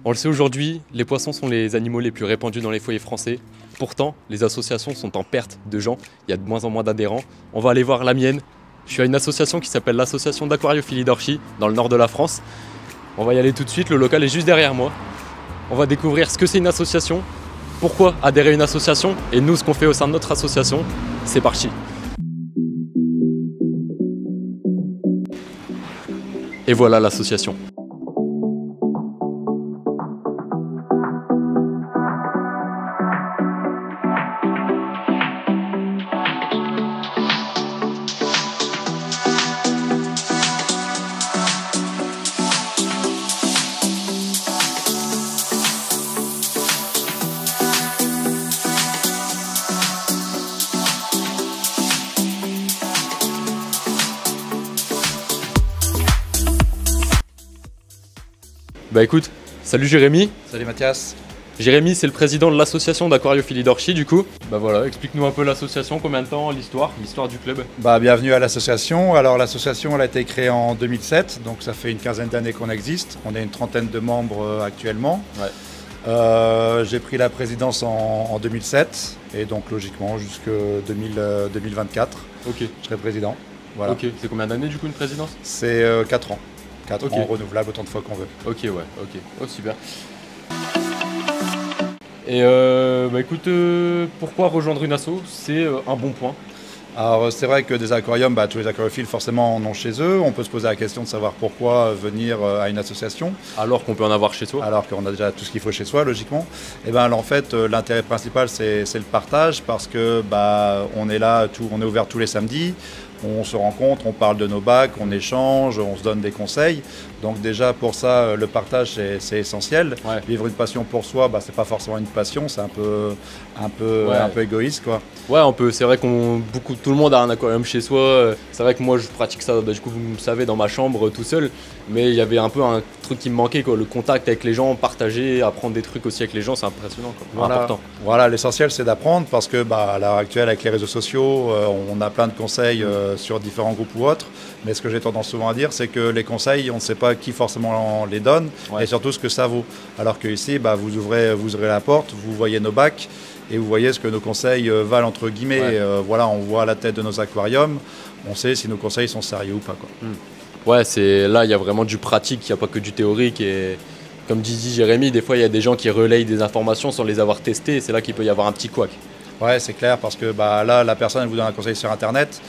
On le sait aujourd'hui, les poissons sont les animaux les plus répandus dans les foyers français. Pourtant, les associations sont en perte de gens, il y a de moins en moins d'adhérents. On va aller voir la mienne. Je suis à une association qui s'appelle l'association d'aquariophilie d'Orchy, dans le nord de la France. On va y aller tout de suite, le local est juste derrière moi. On va découvrir ce que c'est une association, pourquoi adhérer à une association, et nous ce qu'on fait au sein de notre association. C'est parti. Et voilà l'association. Bah écoute, salut Jérémy. Salut Mathias. Jérémy, c'est le président de l'association d'aquariophilie d'Orchy du coup. Bah voilà, explique-nous un peu l'association, combien de temps, l'histoire du club. Bah bienvenue à l'association. Alors l'association elle a été créée en 2007, donc ça fait une quinzaine d'années qu'on existe. On est une trentaine de membres actuellement. Ouais. J'ai pris la présidence en 2007 et donc logiquement jusqu'en 2024. Ok. Je serai président. Voilà. Ok, c'est combien d'années du coup une présidence? C'est 4 ans. 4 Ok. ans renouvelables autant de fois qu'on veut. Ok, ouais, ok. Oh, super. Et bah écoute, pourquoi rejoindre une asso? C'est un bon point. Alors c'est vrai que des aquariums, tous les aquariophiles forcément en ont chez eux. On peut se poser la question de savoir pourquoi venir à une association. Alors qu'on peut en avoir chez soi. Alors qu'on a déjà tout ce qu'il faut chez soi, logiquement. Et ben, alors, en fait, l'intérêt principal, c'est le partage parce que on est là, on est ouvert tous les samedis. On se rencontre, on parle de nos bacs, on échange, on se donne des conseils. Donc déjà pour ça, le partage c'est essentiel. Ouais. Vivre une passion pour soi, c'est pas forcément une passion, c'est un peu égoïste quoi. Ouais, on peut. C'est vrai tout le monde a un aquarium chez soi. C'est vrai que moi je pratique ça. Du coup, vous me savez, dans ma chambre tout seul. Mais il y avait un peu un truc qui me manquait, quoi. Le contact avec les gens, partager, apprendre des trucs aussi avec les gens, c'est impressionnant, quoi. Voilà. Important. Voilà, l'essentiel c'est d'apprendre parce que à l'heure actuelle avec les réseaux sociaux, on a plein de conseils sur différents groupes ou autres. Mais ce que j'ai tendance souvent à dire, c'est que les conseils, on ne sait pas qui forcément les donne Ouais. et surtout ce que ça vaut. Alors que ici, vous ouvrez la porte, vous voyez nos bacs et vous voyez ce que nos conseils valent entre guillemets. Ouais. Voilà, on voit la tête de nos aquariums, on sait si nos conseils sont sérieux ou pas, quoi. Ouais, là, il y a vraiment du pratique, il n'y a pas que du théorique. Et comme dit Jérémy, des fois, il y a des gens qui relayent des informations sans les avoir testées. Et c'est là qu'il peut y avoir un petit couac. Ouais, c'est clair, parce que là, la personne elle vous donne un conseil sur Internet,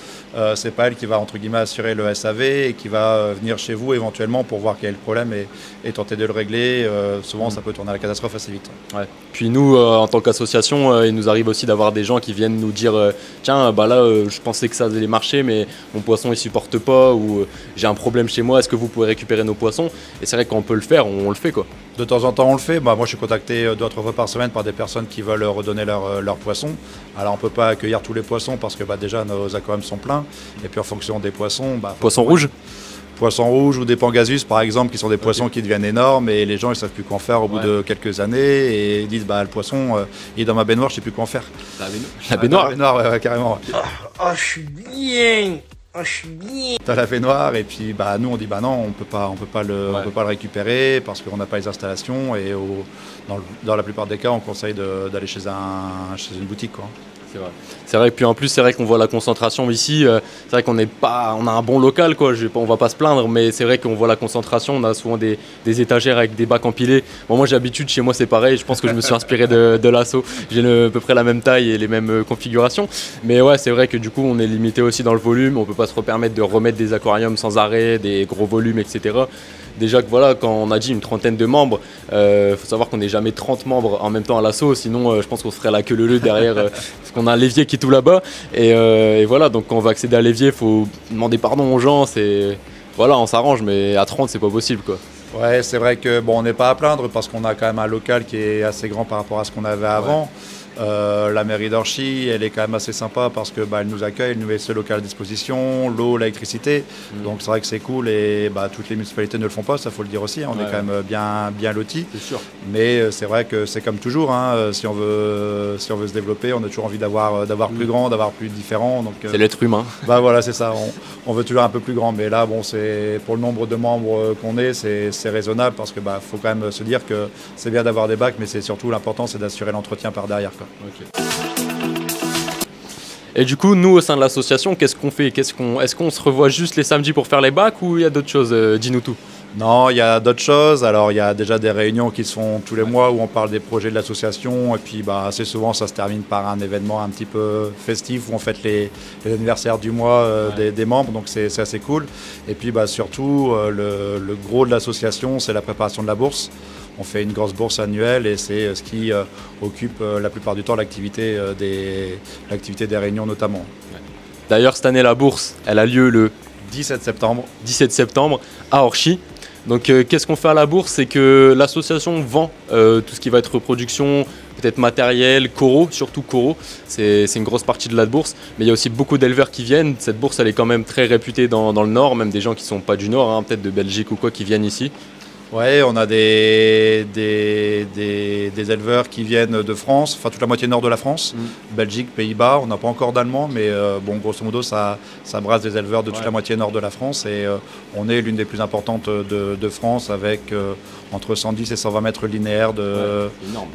c'est pas elle qui va entre guillemets assurer le SAV et qui va venir chez vous éventuellement pour voir quel est le problème et tenter de le régler. Souvent, ça peut tourner à la catastrophe assez vite. Ouais. Puis nous, en tant qu'association, il nous arrive aussi d'avoir des gens qui viennent nous dire tiens, je pensais que ça allait marcher, mais mon poisson il supporte pas, ou j'ai un problème chez moi, est-ce que vous pouvez récupérer nos poissons? Et c'est vrai que quand on peut le faire, on le fait, quoi. De temps en temps, on le fait. Moi, je suis contacté 2 à 3 fois par semaine par des personnes qui veulent redonner leurs poissons. Alors, on ne peut pas accueillir tous les poissons parce que déjà, nos aquariums sont pleins. Et puis, en fonction des poissons... Poisson rouge? Poissons rouges ou des pangasus, par exemple, qui sont des poissons qui deviennent énormes. Et les gens, ils ne savent plus quoi en faire au bout de quelques années. Et ils disent, le poisson, il est dans ma baignoire, je ne sais plus quoi en faire. La baignoire? La baignoire, ouais, carrément. Oh, je suis bien. Oh, je suis bien. T'as la baignoire et puis nous on dit non, on peut pas le récupérer parce qu'on n'a pas les installations et dans la plupart des cas on conseille d'aller chez une boutique, quoi. C'est vrai. C'est vrai, puis en plus c'est vrai qu'on voit la concentration ici, c'est vrai qu'on on a un bon local, quoi. On va pas se plaindre, mais c'est vrai qu'on voit la concentration, on a souvent des étagères avec des bacs empilés. Bon, moi j'ai l'habitude, chez moi c'est pareil, je pense que je me suis inspiré de l'asso, j'ai à peu près la même taille et les mêmes configurations, mais ouais, c'est vrai que du coup on est limité aussi dans le volume, on peut pas se permettre de remettre des aquariums sans arrêt, des gros volumes, etc. Déjà que voilà, quand on a dit une trentaine de membres, faut savoir qu'on n'est jamais 30 membres en même temps à l'asso, sinon je pense qu'on se ferait la queue leu derrière, parce qu'on a un l'évier qui est tout là-bas, et voilà, donc quand on va accéder à l'évier, il faut demander pardon aux gens, voilà, on s'arrange, mais à 30 c'est pas possible, quoi. Ouais, c'est vrai que on n'est pas à plaindre parce qu'on a quand même un local qui est assez grand par rapport à ce qu'on avait avant. La mairie d'Orchy, elle est quand même assez sympa parce que elle nous accueille, elle nous met ce local à disposition, l'eau, l'électricité. Donc c'est vrai que c'est cool et toutes les municipalités ne le font pas, ça faut le dire aussi. On est quand même bien lotis. C'est sûr. Mais c'est vrai que c'est comme toujours. Si on veut se développer, on a toujours envie d'avoir plus grand, d'avoir plus différent. C'est l'être humain. Voilà, c'est ça. On veut toujours un peu plus grand. Mais là, c'est pour le nombre de membres qu'on est, c'est raisonnable parce que faut quand même se dire que c'est bien d'avoir des bacs, mais c'est surtout l'important, c'est d'assurer l'entretien par derrière, quoi. Okay. Et du coup, nous au sein de l'association, qu'est-ce qu'on fait? Est-ce qu'on se revoit juste les samedis pour faire les bacs ou il y a d'autres choses? Dis-nous tout. Non, il y a d'autres choses. Alors, il y a déjà des réunions qui se font tous les mois où on parle des projets de l'association. Et puis, assez souvent, ça se termine par un événement un petit peu festif où on fête les anniversaires du mois des membres. Donc, c'est assez cool. Et puis, surtout, le gros de l'association, c'est la préparation de la bourse. On fait une grosse bourse annuelle et c'est ce qui occupe la plupart du temps l'activité des réunions notamment. D'ailleurs, cette année, la bourse, elle a lieu le 17 septembre. 17 septembre à Orchy. Donc qu'est-ce qu'on fait à la bourse? C'est que l'association vend tout ce qui va être reproduction, peut-être matériel, coraux, surtout coraux. C'est une grosse partie de la bourse. Mais il y a aussi beaucoup d'éleveurs qui viennent. Cette bourse, elle est quand même très réputée dans le Nord, même des gens qui ne sont pas du Nord, peut-être de Belgique ou quoi, qui viennent ici. Ouais, on a des éleveurs qui viennent de France, toute la moitié nord de la France, Belgique, Pays-Bas. On n'a pas encore d'Allemands, mais grosso modo, ça brasse des éleveurs de toute la moitié nord de la France. Et on est l'une des plus importantes de France avec entre 110 et 120 mètres linéaires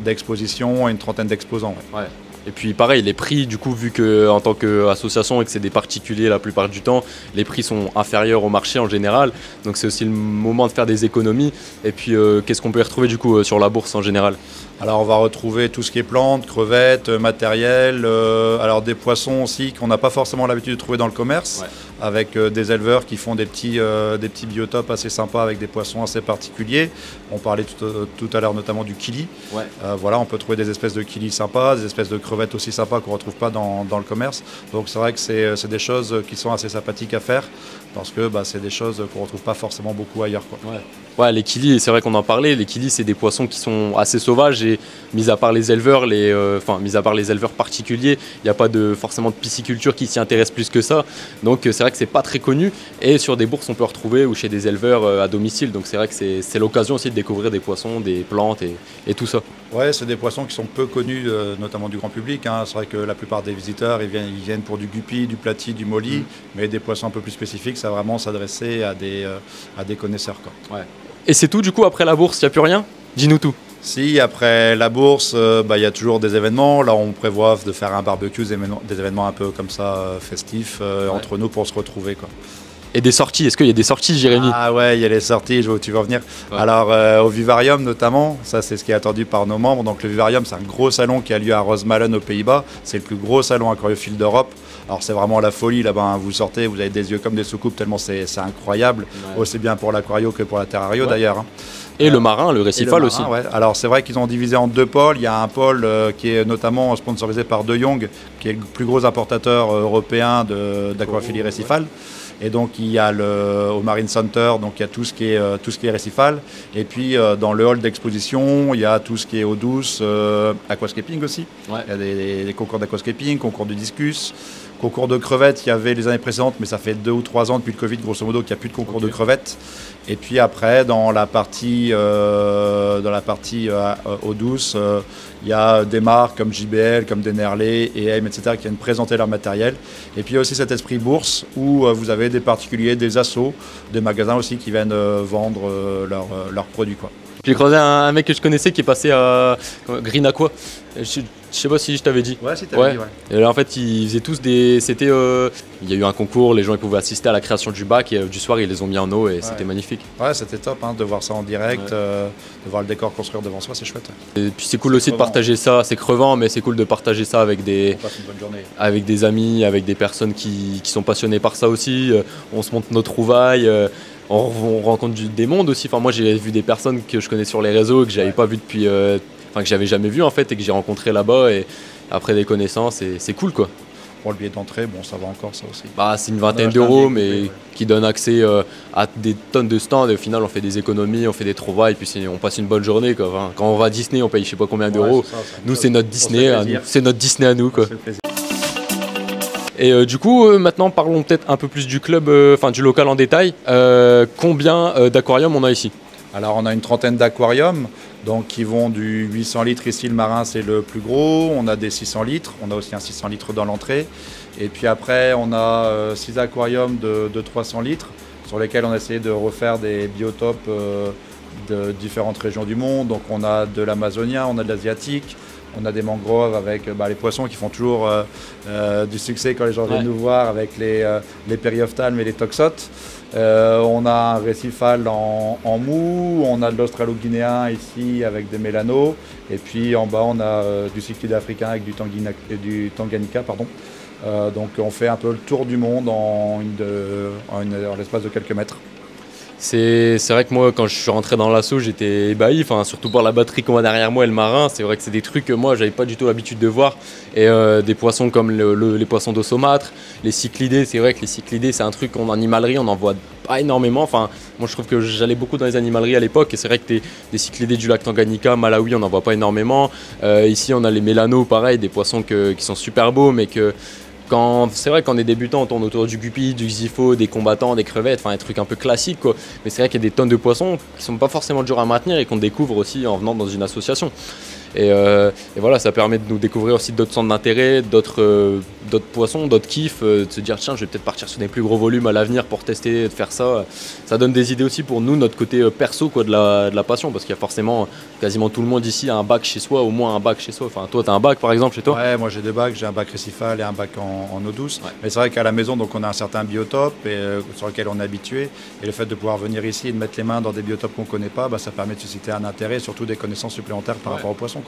d'exposition et une trentaine d'exposants. Ouais. Et puis pareil, les prix, du coup, vu qu'en tant qu'association et que c'est des particuliers la plupart du temps, les prix sont inférieurs au marché en général. Donc c'est aussi le moment de faire des économies. Et puis qu'est-ce qu'on peut y retrouver du coup sur la bourse en général? Alors on va retrouver tout ce qui est plantes, crevettes, matériel, alors des poissons aussi qu'on n'a pas forcément l'habitude de trouver dans le commerce, avec des éleveurs qui font des petits biotopes assez sympas avec des poissons assez particuliers. On parlait tout à l'heure notamment du kili. On peut trouver des espèces de kili sympas, des espèces de crevettes aussi sympas qu'on ne retrouve pas dans le commerce. Donc c'est vrai que c'est des choses qui sont assez sympathiques à faire parce que c'est des choses qu'on ne retrouve pas forcément beaucoup ailleurs, quoi. Ouais, les kilis, c'est vrai qu'on en parlait, les kilis c'est des poissons qui sont assez sauvages et mis à part les éleveurs, mis à part les éleveurs particuliers, il n'y a pas forcément de pisciculture qui s'y intéresse plus que ça. Donc c'est vrai que c'est pas très connu et sur des bourses on peut retrouver ou chez des éleveurs à domicile. Donc c'est vrai que c'est l'occasion aussi de découvrir des poissons, des plantes et tout ça. Ouais, c'est des poissons qui sont peu connus, notamment du grand public. C'est vrai que la plupart des visiteurs ils viennent pour du guppy, du platy, du molly, mais des poissons un peu plus spécifiques, ça va vraiment s'adresser à des connaisseurs, quoi. Ouais. Et c'est tout du coup après la bourse, il n'y a plus rien? Dis-nous tout. Si, après la bourse, y a toujours des événements. Là, on prévoit de faire un barbecue, des événements un peu comme ça, festifs, entre nous pour se retrouver, quoi. Et des sorties, est-ce qu'il y a des sorties, Jérémy? Ah ouais, il y a les sorties, je vois où tu vas venir. Ouais. Alors au Vivarium notamment, ça c'est ce qui est attendu par nos membres. Donc le Vivarium, c'est un gros salon qui a lieu à Rosmalen aux Pays-Bas. C'est le plus gros salon aquariophile d'Europe. Alors c'est vraiment la folie là-bas, vous sortez, vous avez des yeux comme des soucoupes tellement c'est incroyable, aussi bien pour l'aquario que pour la terrario d'ailleurs. Et le marin, le récifal aussi. Ouais. Alors c'est vrai qu'ils ont divisé en deux pôles. Il y a un pôle qui est notamment sponsorisé par De Jong, qui est le plus gros importateur européen d'aquariophilie récifale. Et donc il y a au Marine Center, donc il y a tout ce qui est récifal. Et puis dans le hall d'exposition, il y a tout ce qui est eau douce, aquascaping aussi. Ouais. Il y a des concours d'aquascaping, concours de discus. Concours de crevettes, il y avait les années précédentes, mais ça fait 2 ou 3 ans depuis le Covid, grosso modo, qu'il n'y a plus de concours de crevettes. Et puis après, dans la partie eau douce, il y a des marques comme JBL, comme Dennerlé et AIM, etc., qui viennent présenter leur matériel. Et puis il y a aussi cet esprit bourse où vous avez des particuliers, des assos, des magasins aussi qui viennent vendre leurs produits, quoi. J'ai croisé un mec que je connaissais qui est passé à Green Aqua. Je sais pas si je t'avais dit. Ouais, si t'avais dit, ouais. Et là, en fait, ils faisaient tous il y a eu un concours, les gens ils pouvaient assister à la création du bac et du soir ils les ont mis en eau et c'était magnifique. Ouais, c'était top de voir ça en direct, de voir le décor construire devant soi, c'est chouette. Et puis c'est cool aussi de partager ça, c'est crevant, mais c'est cool de partager ça avec des amis, avec des personnes qui sont passionnées par ça aussi. On se montre nos trouvailles. On rencontre des mondes aussi. Enfin, moi, j'ai vu des personnes que je connais sur les réseaux et que j'avais pas vu depuis, que j'avais jamais vu en fait et que j'ai rencontré là-bas et après des connaissances et c'est cool, quoi. Pour le billet d'entrée, bon, ça va encore, ça aussi. Bah, c'est une vingtaine d'euros, mais qui donne accès à des tonnes de stands. Et au final, on fait des économies, on fait des trouvailles, et puis on passe une bonne journée, quoi. Enfin, quand on va à Disney, on paye je sais pas combien d'euros. Nous, c'est notre Disney, c'est notre Disney à nous, quoi. Et du coup, maintenant, parlons peut-être un peu plus du club, enfin du local en détail. Combien d'aquariums on a ici? Alors, on a une trentaine d'aquariums, donc qui vont du 800 litres ici, le marin, c'est le plus gros. On a des 600 litres, on a aussi un 600 litres dans l'entrée. Et puis après, on a 6 aquariums de 300 litres, sur lesquels on a essayé de refaire des biotopes de différentes régions du monde. Donc, on a de l'amazonien, on a de l'asiatique. On a des mangroves avec les poissons qui font toujours du succès quand les gens viennent nous voir avec les périophthalmes et les toxotes. On a un récifal en mou, on a de l'australo-guinéen ici avec des mélanos. Et puis en bas, on a du cyclide africain avec du Tanganyika. Donc on fait un peu le tour du monde en l'espace de quelques mètres. C'est vrai que moi, quand je suis rentré dans l'assaut, j'étais ébahi, enfin, surtout par la batterie qu'on a derrière moi et le marin. C'est vrai que c'est des trucs que moi, j'avais pas du tout l'habitude de voir. Et des poissons comme les poissons d'eau saumâtre, les cyclidés, c'est vrai que les cyclidés, c'est un truc en animalerie, on n'en voit pas énormément. Enfin, moi, je trouve que j'allais beaucoup dans les animaleries à l'époque. Et c'est vrai que des cyclidés du lac Tanganyika, Malawi, on n'en voit pas énormément. Ici, on a les mélanos, pareil, des poissons qui sont super beaux, mais que... C'est vrai qu'on est débutant, on tourne autour du guppy, du xypho, des combattants, des crevettes, enfin des trucs un peu classiques, quoi. Mais c'est vrai qu'il y a des tonnes de poissons qui sont pas forcément durs à maintenir et qu'on découvre aussi en venant dans une association. Et voilà, ça permet de nous découvrir aussi d'autres centres d'intérêt, d'autres poissons, d'autres kiffs, de se dire tiens, je vais peut-être partir sur des plus gros volumes à l'avenir pour tester, de faire ça. Ça donne des idées aussi pour nous, notre côté perso, quoi, de la passion, parce qu'il y a forcément quasiment tout le monde ici a un bac chez soi, au moins un bac chez soi. Enfin, toi, tu as un bac par exemple chez toi? Ouais, moi j'ai deux bacs, j'ai un bac récifal et un bac en eau douce. Ouais. Mais c'est vrai qu'à la maison, donc on a un certain biotope sur lequel on est habitué. Et le fait de pouvoir venir ici et de mettre les mains dans des biotopes qu'on ne connaît pas, ça permet de susciter un intérêt et surtout des connaissances supplémentaires par rapport aux poissons, quoi.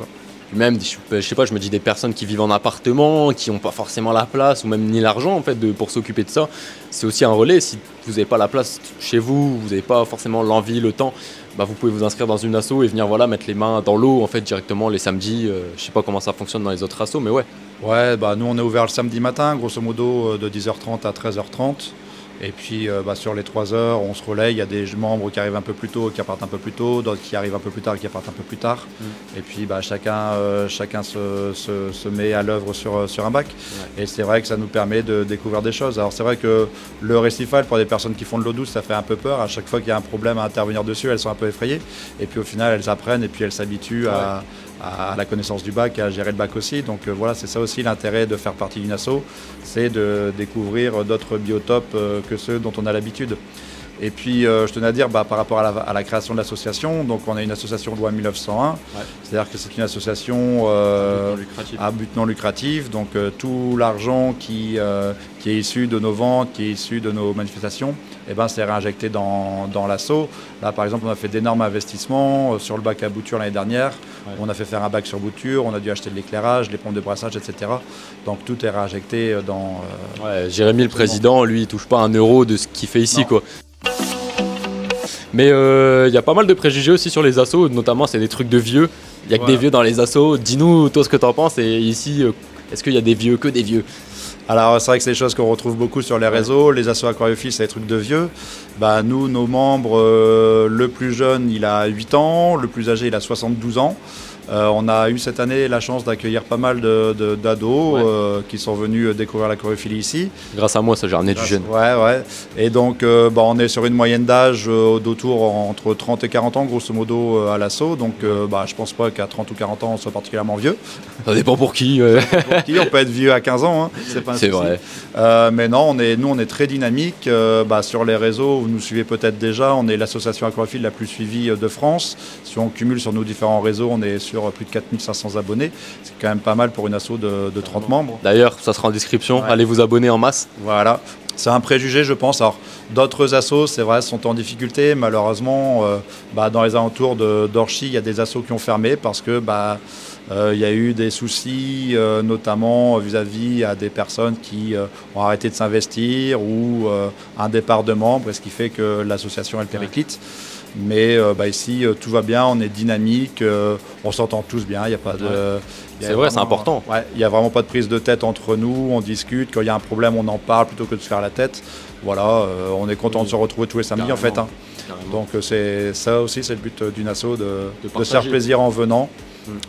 Même, je sais pas, je me dis des personnes qui vivent en appartement, qui n'ont pas forcément la place ou même ni l'argent en fait pour s'occuper de ça. C'est aussi un relais. Si vous n'avez pas la place chez vous, vous n'avez pas forcément l'envie, le temps, vous pouvez vous inscrire dans une asso et venir mettre les mains dans l'eau en fait directement les samedis. Je sais pas comment ça fonctionne dans les autres assos, mais ouais. Ouais, nous on est ouvert le samedi matin, grosso modo de 10h30 à 13h30. Et puis sur les 3 heures, on se relaye. Il y a des membres qui arrivent un peu plus tôt, qui partent un peu plus tôt, d'autres qui arrivent un peu plus tard et qui partent un peu plus tard. Et puis chacun se met à l'œuvre sur un bac. Ouais. Et c'est vrai que ça nous permet de découvrir des choses. Alors c'est vrai que le récifal, pour des personnes qui font de l'eau douce, ça fait un peu peur. À chaque fois qu'il y a un problème à intervenir dessus, elles sont un peu effrayées. Et puis au final, elles apprennent et puis elles s'habituent à la connaissance du bac, à gérer le bac aussi. Donc voilà, c'est ça aussi l'intérêt de faire partie d'une asso, c'est de découvrir d'autres biotopes que ceux dont on a l'habitude. Et puis je tenais à dire par rapport à la création de l'association, donc on est une association loi 1901, c'est-à-dire que c'est une association à but non lucratif, donc tout l'argent qui est issu de nos ventes, qui est issu de nos manifestations, c'est réinjecté dans l'asso. Là par exemple on a fait d'énormes investissements sur le bac à bouture l'année dernière, on a fait faire un bac sur bouture, on a dû acheter de l'éclairage, des pompes de brassage, etc. Donc tout est réinjecté dans... Jérémy le président, lui il touche pas un euro de ce qu'il fait ici, quoi. Mais il y a pas mal de préjugés aussi sur les assos, notamment c'est des trucs de vieux. Il n'y a que des vieux dans les assos. Dis-nous toi ce que tu en penses. Et ici, est-ce qu'il y a des vieux, que des vieux? Alors c'est vrai que c'est des choses qu'on retrouve beaucoup sur les réseaux. Les assos aquariophiles, c'est des trucs de vieux. Nous, nos membres, le plus jeune, il a 8 ans, le plus âgé, il a 72 ans. On a eu cette année la chance d'accueillir pas mal d'ados qui sont venus découvrir l'aquariophilie ici. Grâce à moi, ça j'ai ramené du jeune. Ouais. Et donc on est sur une moyenne d'âge d'autour entre 30 et 40 ans grosso modo à l'assaut. Donc je pense pas qu'à 30 ou 40 ans on soit particulièrement vieux. Ça dépend pour qui. Pour qui, on peut être vieux à 15 ans, hein. C'est vrai. Mais non, nous on est très dynamique. Sur les réseaux, vous nous suivez peut-être déjà, on est l'association aquariophile la plus suivie de France. Si on cumule sur nos différents réseaux, on est sur plus de 4500 abonnés. C'est quand même pas mal pour une asso de 30 membres. D'ailleurs, ça sera en description. Allez vous abonner en masse. Voilà. C'est un préjugé, je pense. Alors, d'autres assos, c'est vrai, sont en difficulté. Malheureusement, dans les alentours d'Orchy, il y a des assos qui ont fermé parce que il y a eu des soucis, notamment vis-à-vis à des personnes qui ont arrêté de s'investir ou un départ de membres, et ce qui fait que l'association elle périclite. Mais ici, tout va bien, on est dynamique, on s'entend tous bien, il n'y a pas de... C'est vrai, c'est important. Ouais, il n'y a vraiment pas de prise de tête entre nous, on discute, quand il y a un problème on en parle plutôt que de se faire la tête. Voilà, on est content de se retrouver tous les samedis en fait. Hein. Donc ça aussi c'est le but d'une asso, de se faire plaisir en venant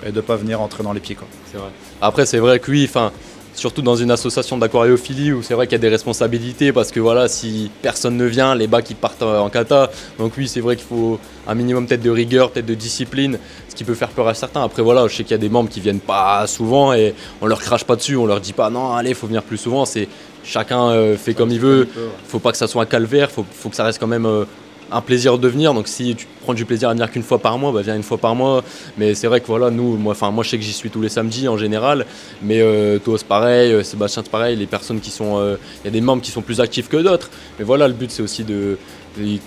et de ne pas venir entrer dans les pieds. C'est vrai. Après c'est vrai que oui, surtout dans une association d'aquariophilie où c'est vrai qu'il y a des responsabilités parce que voilà, si personne ne vient, les bacs ils partent en cata. Donc oui, c'est vrai qu'il faut un minimum peut-être de rigueur, peut-être de discipline, ce qui peut faire peur à certains. Après voilà, je sais qu'il y a des membres qui viennent pas souvent et on leur crache pas dessus, on leur dit pas non, allez, faut venir plus souvent. C'est chacun fait comme il veut. Faut pas que ça soit un calvaire, faut que ça reste quand même un plaisir de venir. Donc si tu prends du plaisir à venir qu'une fois par mois, bah viens une fois par mois. Mais c'est vrai que voilà, moi je sais que j'y suis tous les samedis en général. Mais toi c'est pareil, Sébastien c'est pareil. Les personnes qui sont, il y a des membres qui sont plus actifs que d'autres. Mais voilà, le but c'est aussi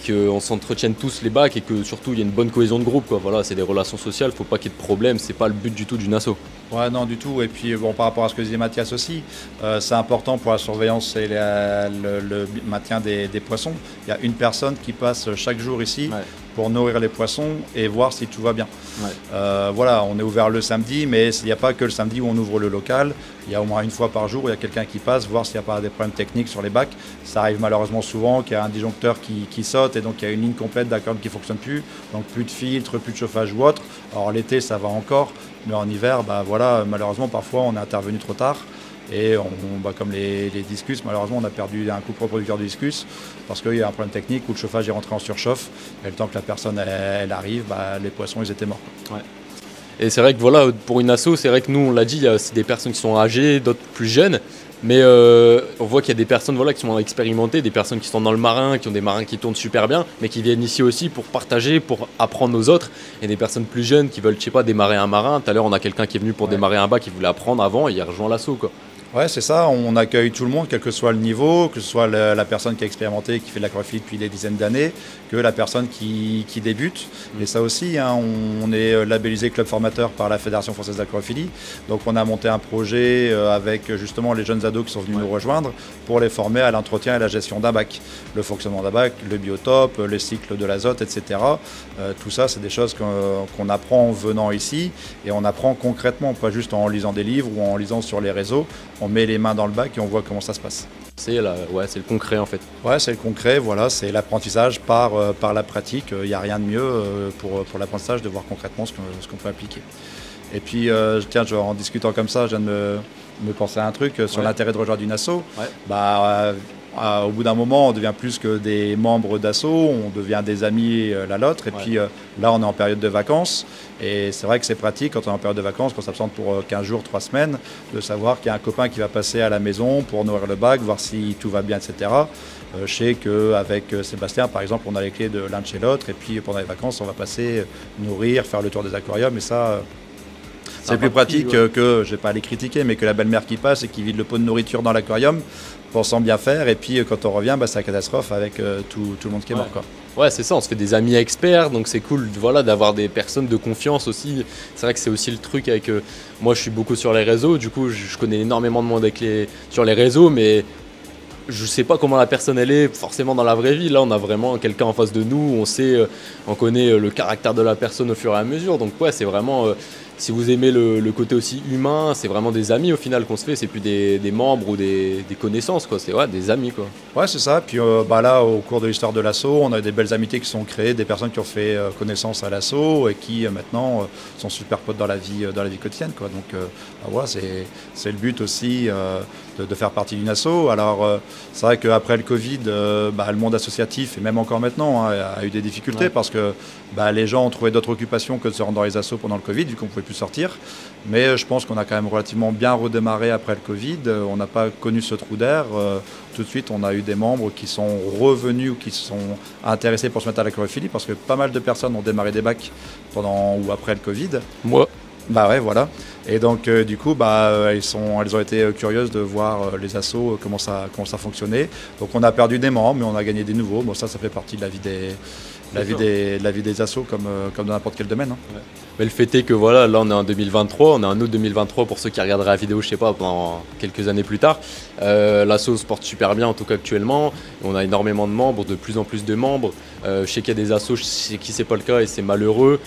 qu'on s'entretienne tous les bacs et que surtout il y ait une bonne cohésion de groupe. Voilà, c'est des relations sociales, faut pas qu'il y ait de problème. C'est pas le but du tout d'une asso. Ouais, non, du tout. Et puis, bon, par rapport à ce que disait Mathias aussi, c'est important pour la surveillance et le maintien des poissons. Il y a une personne qui passe chaque jour ici pour nourrir les poissons et voir si tout va bien. Voilà, on est ouvert le samedi, mais il n'y a pas que le samedi où on ouvre le local. Il y a au moins une fois par jour où il y a quelqu'un qui passe, voir s'il n'y a pas des problèmes techniques sur les bacs. Ça arrive malheureusement souvent qu'il y a un disjoncteur qui saute et donc il y a une ligne complète d'aquarium qui ne fonctionne plus. Donc plus de filtre, plus de chauffage ou autre. Alors l'été, ça va encore. Mais en hiver, bah voilà, malheureusement, parfois, on est intervenu trop tard. Et comme les discus, malheureusement, on a perdu un couple reproducteur de discus parce qu'il y a un problème technique où le chauffage est rentré en surchauffe. Et le temps que la personne elle arrive, les poissons, ils étaient morts. Ouais. Et c'est vrai que voilà, pour une asso, c'est vrai que nous, on l'a dit, il y a des personnes qui sont âgées, d'autres plus jeunes. Mais on voit qu'il y a des personnes qui sont expérimentées, des personnes qui sont dans le marin, qui ont des marins qui tournent super bien, mais qui viennent ici aussi pour partager, pour apprendre aux autres. Et des personnes plus jeunes qui veulent, je sais pas, démarrer un marin. Tout à l'heure, on a quelqu'un qui est venu pour démarrer un bac, qui voulait apprendre avant, et il a rejoint l'asso, quoi. Ouais, c'est ça, on accueille tout le monde, quel que soit le niveau, que ce soit la personne qui a expérimenté, qui fait de l'aquariophilie depuis des dizaines d'années, que la personne qui débute. Et ça aussi, hein, on est labellisé club formateur par la Fédération française d'aquariophilie. Donc on a monté un projet avec justement les jeunes ados qui sont venus nous rejoindre pour les former à l'entretien et à la gestion d'un bac. Le fonctionnement d'un bac, le biotope, les cycles de l'azote, etc. Tout ça, c'est des choses qu'on apprend en venant ici et on apprend concrètement, pas juste en lisant des livres ou en lisant sur les réseaux. On met les mains dans le bac et on voit comment ça se passe. C'est le concret en fait. Ouais, c'est le concret, voilà, c'est l'apprentissage par la pratique. Il n'y a rien de mieux pour l'apprentissage de voir concrètement ce qu'on peut appliquer. Et puis, tiens, en discutant comme ça, je viens de me penser à un truc sur l'intérêt de rejoindre une asso. Au bout d'un moment, on devient plus que des membres d'asso, on devient des amis l'un l'autre. Et puis là, on est en période de vacances. Et c'est vrai que c'est pratique quand on est en période de vacances, quand on s'absente pour 15 jours, 3 semaines, de savoir qu'il y a un copain qui va passer à la maison pour nourrir le bac, voir si tout va bien, etc. Je sais qu'avec Sébastien, par exemple, on a les clés de l'un de chez l'autre. Et puis pendant les vacances, on va passer nourrir, faire le tour des aquariums. Et ça... c'est plus pratique que, je ne vais pas aller critiquer, mais que la belle-mère qui passe et qui vide le pot de nourriture dans l'aquarium, pensant bien faire, et puis quand on revient, c'est la catastrophe avec tout le monde qui est mort. Quoi. Ouais, c'est ça, on se fait des amis experts, donc c'est cool d'avoir des personnes de confiance aussi. C'est vrai que c'est aussi le truc avec... moi, je suis beaucoup sur les réseaux, du coup, je connais énormément de monde sur les réseaux, mais je sais pas comment la personne elle est forcément dans la vraie vie. Là, on a vraiment quelqu'un en face de nous, on connaît le caractère de la personne au fur et à mesure, donc ouais, c'est vraiment... si vous aimez le côté aussi humain, c'est vraiment des amis au final qu'on se fait, c'est plus des membres ou des connaissances, quoi. C'est des amis, quoi. Ouais, c'est ça. Puis là, au cours de l'histoire de l'asso, on a des belles amitiés qui sont créées, des personnes qui ont fait connaissance à l'asso et qui maintenant sont super potes dans la vie quotidienne, quoi. Donc voilà, c'est le but aussi de faire partie d'une asso. Alors c'est vrai qu'après le Covid, le monde associatif, et même encore maintenant, a eu des difficultés parce que les gens ont trouvé d'autres occupations que de se rendre dans les assos pendant le Covid, vu qu'on ne pouvait plus sortir. Mais je pense qu'on a quand même relativement bien redémarré après le Covid. On n'a pas connu ce trou d'air. Tout de suite, on a eu des membres qui sont revenus ou qui sont intéressés pour se mettre à l'aquariophilie parce que pas mal de personnes ont démarré des bacs pendant ou après le Covid. Moi. Bah ouais, voilà. Et donc du coup, elles ont été curieuses de voir les assos, comment ça fonctionnait. Donc on a perdu des membres, mais on a gagné des nouveaux. Bon, ça fait partie de la vie des assos comme dans n'importe quel domaine. Hein. Ouais. Mais le fait est que voilà, là on est en 2023, on est en août 2023 pour ceux qui regarderaient la vidéo, je sais pas, pendant quelques années plus tard. L'asso se porte super bien en tout cas actuellement. On a énormément de membres, de plus en plus de membres. Je sais qu'il y a des assos chez qui c'est pas le cas et c'est malheureux.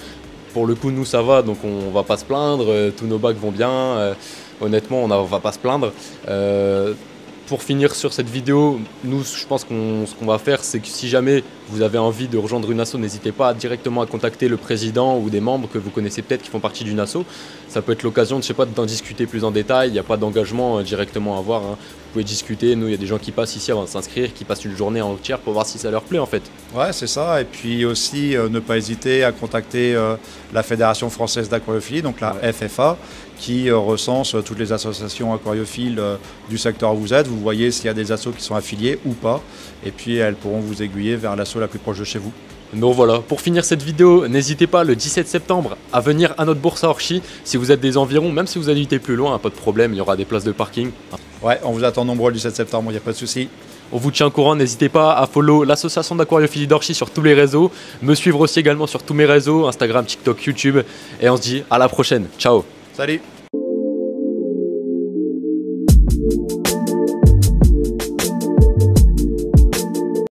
pour le coup, nous, ça va, donc on va pas se plaindre. Tous nos bacs vont bien. Honnêtement, on va pas se plaindre. Pour finir sur cette vidéo, nous, je pense ce qu'on va faire, c'est que si jamais vous avez envie de rejoindre une asso, n'hésitez pas directement à contacter le président ou des membres que vous connaissez peut-être qui font partie d'une asso. Ça peut être l'occasion, je sais pas, d'en discuter plus en détail. Il n'y a pas d'engagement directement à avoir, hein. Vous pouvez discuter. Nous, il y a des gens qui passent ici avant de s'inscrire, qui passent une journée entière pour voir si ça leur plaît en fait. Ouais, c'est ça. Et puis aussi, ne pas hésiter à contacter la Fédération française d'aquariophilie, donc la FFA, qui recense toutes les associations aquariophiles du secteur où vous êtes. Vous voyez s'il y a des assos qui sont affiliés ou pas. Et puis, elles pourront vous aiguiller vers l'asso la plus proche de chez vous. Donc voilà, pour finir cette vidéo, n'hésitez pas le 17 septembre à venir à notre bourse à Orchy. Si vous êtes des environs, même si vous habitez plus loin, pas de problème, il y aura des places de parking. Ouais, on vous attend nombreux le 17 septembre, il n'y a pas de souci. On vous tient au courant, n'hésitez pas à follow l'association d'aquariophilie d'Orchy sur tous les réseaux, me suivre aussi également sur tous mes réseaux, Instagram, TikTok, YouTube, et on se dit à la prochaine, ciao. Salut.